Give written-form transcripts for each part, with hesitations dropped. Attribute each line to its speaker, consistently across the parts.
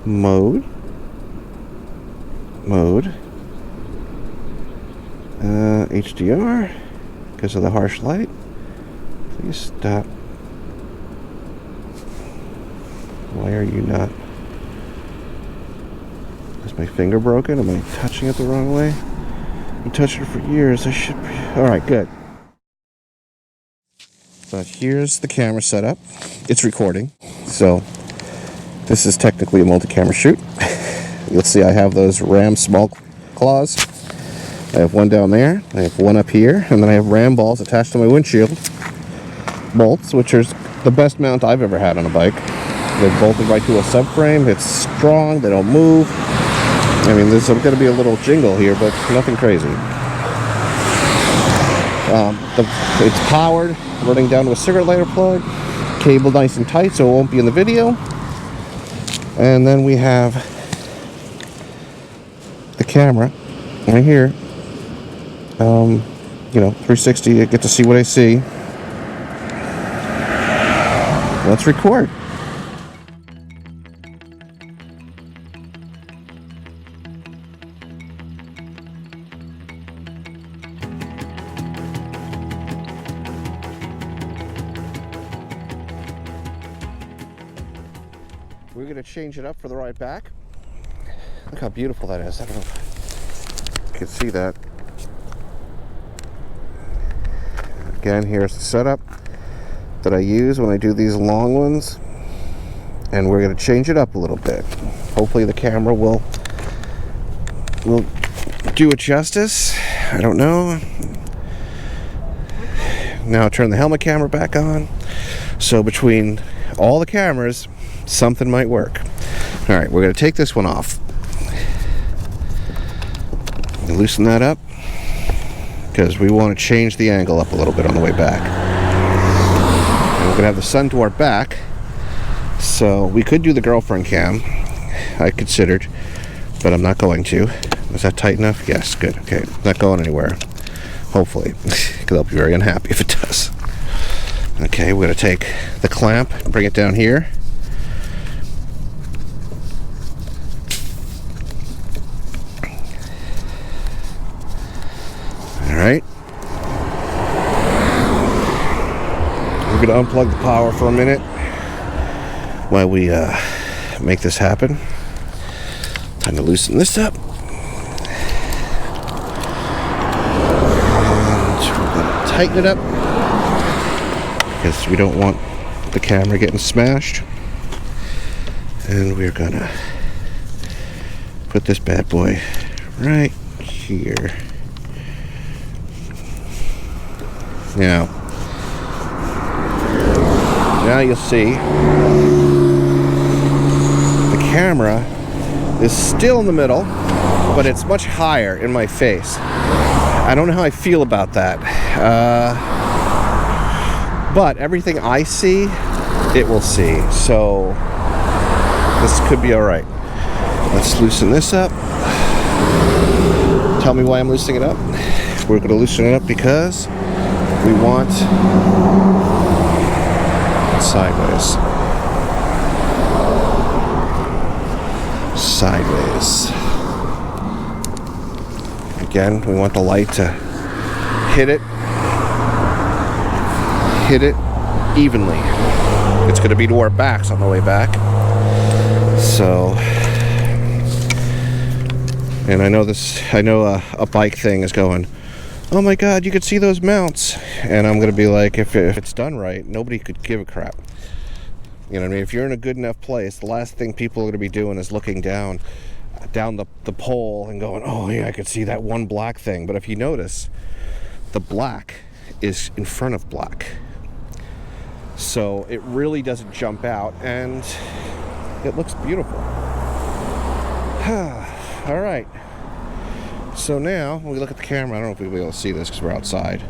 Speaker 1: Mode. HDR, because of the harsh light. Please stop. Why are you not? Is my finger broken? Am I touching it the wrong way? I've touched it for years. I should be. Alright, good. But here's the camera setup. It's recording. So this is technically a multi-camera shoot. You'll see I have those Ram small claws. I have one down there, I have one up here, and then I have Ram balls attached to my windshield bolts, which are the best mount I've ever had on a bike. They're bolted right to a subframe. It's strong, they don't move. I mean, there's going to be a little jingle here, but nothing crazy. It's powered, running down to a cigarette lighter plug, cable nice and tight so it won't be in the video. And then we have the camera right here. 360, I get to see what I see. Let's record. We're going to change it up for the ride back. Look how beautiful that is. I don't know if you can see that. Again, here's the setup that I use when I do these long ones. And we're going to change it up a little bit. Hopefully the camera will do it justice. I don't know. Now turn the helmet camera back on. So between all the cameras, something might work. All right, we're going to take this one off. Loosen that up, because we want to change the angle up a little bit on the way back. And we're going to have the sun to our back, so we could do the girlfriend cam. I considered, but I'm not going to. Is that tight enough? Yes, good. Okay, not going anywhere. Hopefully, because I'll be very unhappy if it does. Okay, we're going to take the clamp and bring it down here. Alright. We're going to unplug the power for a minute while we make this happen. Time to loosen this up. And we're going to tighten it up because we don't want the camera getting smashed. And we're going to put this bad boy right here. Now you'll see the camera is still in the middle, but it's much higher in my face. I don't know how I feel about that. But everything I see, it will see. So this could be all right. Let's loosen this up. Tell me why I'm loosening it up. We're going to loosen it up because we want sideways. Again, we want the light to hit it evenly. It's going to be to our backs on the way back. So, and I know a bike thing is going, oh my god, you could see those mounts. And I'm going to be like, if it's done right, nobody could give a crap. You know what I mean? If you're in a good enough place, the last thing people are going to be doing is looking down the pole and going, oh yeah, I could see that one black thing. But if you notice, the black is in front of black. So it really doesn't jump out, and it looks beautiful. All right. So now, when we look at the camera, I don't know if we'll be able to see this because we're outside.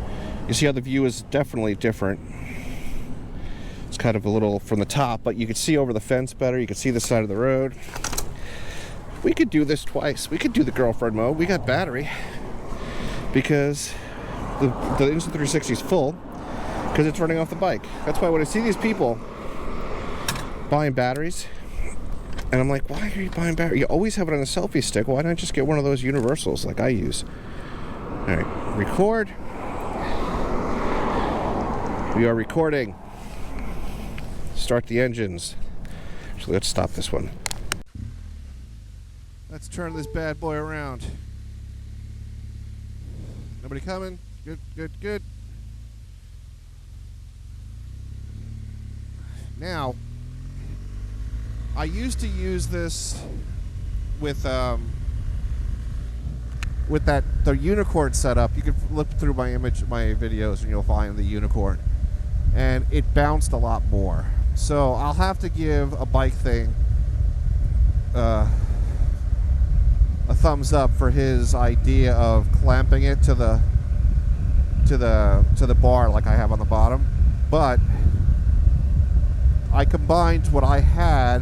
Speaker 1: You see how the view is definitely different. It's kind of a little from the top, but you can see over the fence better. You can see the side of the road. We could do this twice. We could do the girlfriend mode. We got battery because the Insta360 is full because it's running off the bike. That's why when I see these people buying batteries, And I'm like, why are you buying battery? You always have it on a selfie stick. Why not just get one of those universals like I use? All right, record. We are recording. Start the engines. Actually, let's stop this one. Let's turn this bad boy around. Nobody coming? Good, good, good. Now, I used to use this with the unicorn setup. You can look through my videos, and you'll find the unicorn, and it bounced a lot more. So I'll have to give a bike thing a thumbs up for his idea of clamping it to the bar like I have on the bottom. But I combined what I had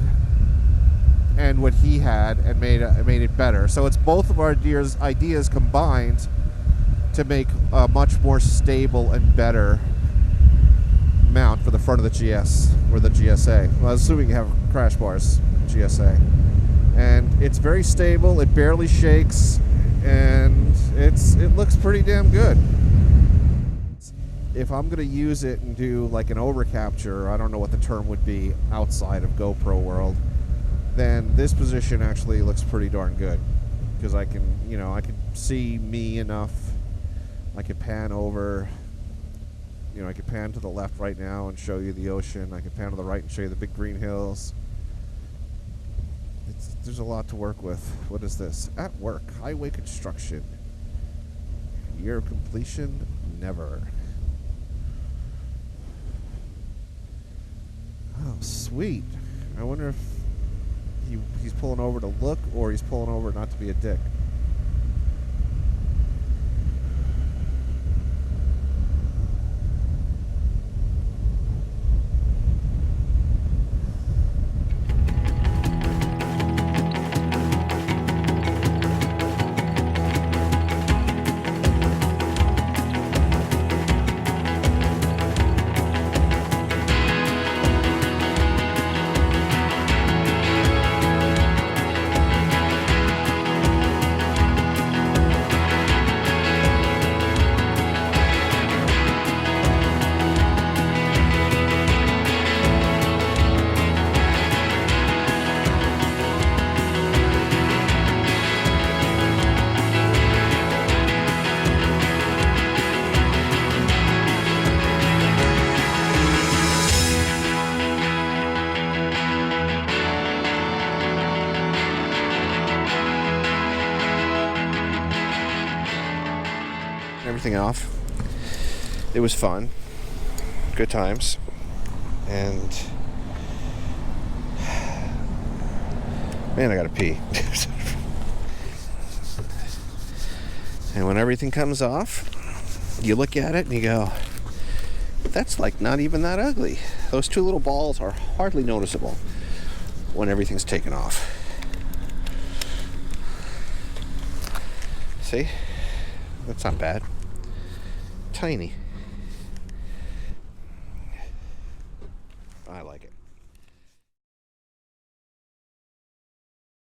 Speaker 1: and what he had and made it better. So it's both of our ideas combined to make a much more stable and better mount for the front of the GS or the GSA. Well, assuming you have crash bars, GSA. And it's very stable, it barely shakes, and it looks pretty damn good. If I'm gonna use it and do like an overcapture, I don't know what the term would be outside of GoPro world, then this position actually looks pretty darn good, because I can see me enough. I can pan over, I can pan to the left right now and show you the ocean. I can pan to the right and show you the big green hills. There's a lot to work with. What is this? At work, highway construction. Year of completion, never. Oh, sweet. I wonder if he's pulling over to look, or he's pulling over not to be a dick. Everything off. It was fun. Good times. And man, I gotta pee. And when everything comes off, you look at it and you go, that's like not even that ugly. Those two little balls are hardly noticeable when everything's taken off. See? That's not bad. Tiny. I like it.